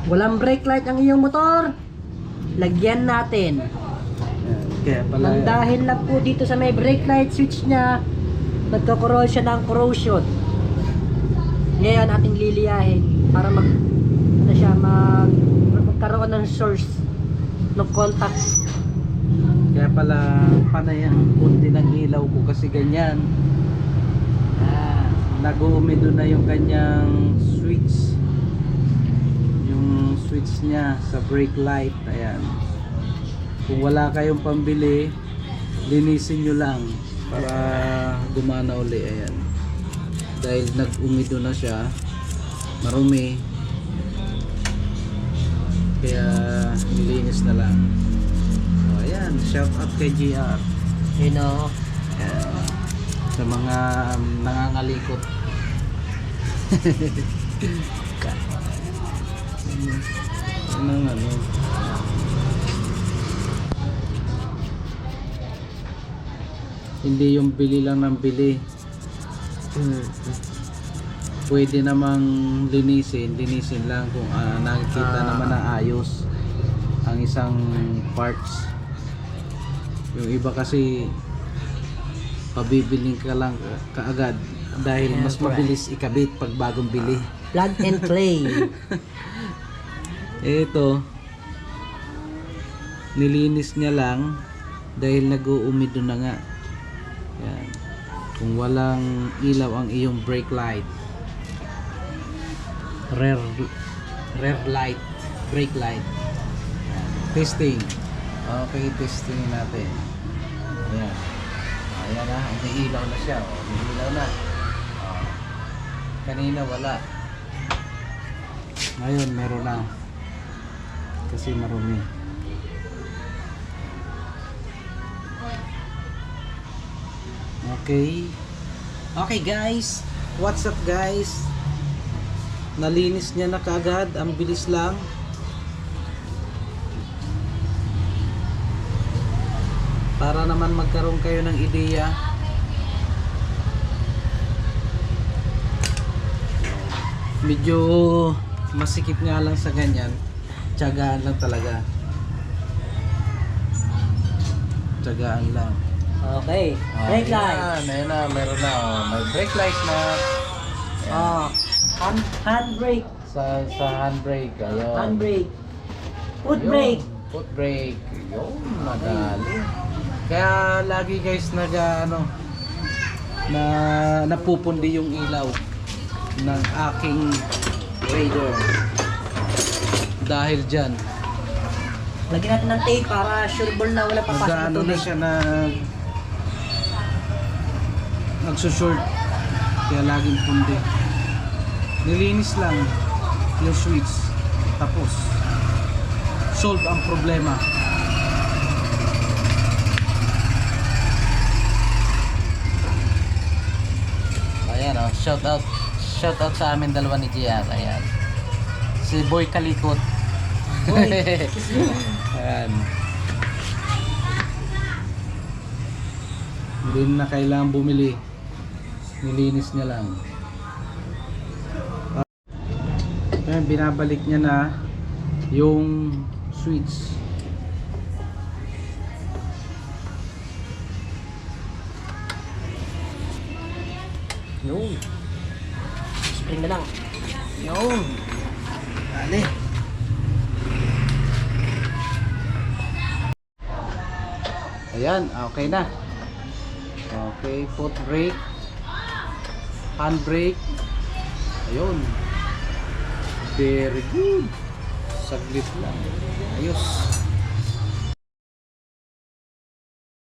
Walang brake light ang iyong motor, lagyan natin. Kaya pala Nang dahil lang po dito sa may brake light switch niya, nagkakaroon siya ng corrosion. Ngayon ating liliyahin para magkaroon ng source ng contact. Kaya pala panay ang kundi ng ilaw ko kasi ganyan. Nag-uumido na yung kanyang switch. Yung switch niya sa brake light. Ayan. Kung wala kayong pambili, linisin nyo lang para gumana uli. Ayan. Dahil nag-umido na siya, marumi, kaya nilinis na lang. So, ayan, shout out kay GR. You know, Sa mga nangangalikot. ano. Hindi yung bili lang ng bili. Pwede namang linisin lang kung nakikita naman ng ayos ang isang parts. Yung iba kasi pabibiling ka lang kaagad dahil mas mabilis ikabit pag bagong bili. plug and play. Ito, nilinis niya lang dahil nag-uumido na nga. Yan. Kung walang ilaw ang iyong brake light, rear light, brake light. Yan. Testing. Okay, testing natin. Ayan. Ayan na, umiilaw na siya. Umiilaw na. Kanina wala. Ngayon meron na. Kasi marumi. Okay guys, what's up guys? Nalinis niya na kaagad, ang bilis lang. Para naman magkaroon kayo ng ideya. Medyo masikip nga lang sa ganyan. Tiyagaan lang talaga. Tiyagaan lang. Okay, brake light. Ayan na, meron na. May brake light na. Handbrake. Sa handbrake. Ayun. Handbrake. Foot Ayun, brake. Foot brake. Yun, madali. Kaya lagi guys napupundi yung ilaw ng aking Raider. Dahil dyan. Lagyan natin ng tape para sureball na wala papasok na Nagkaano na tubig. siya na nagsushort, kaya laging pundi. Nilinis lang yung switch, tapos solve ang problema. Ayan o, shout out sa amin dalawa ni GR. Ayan, si Boy Kalikot. Ayan. Hindi na kailangan bumili. Nilinis niya lang. Ayan, binabalik niya na yung switch. Yun. Spring na lang. Yun. Dali. Ayan, okay na. Okay, foot brake, handbrake. Ayun. Very good. Saglit lang. Ayos.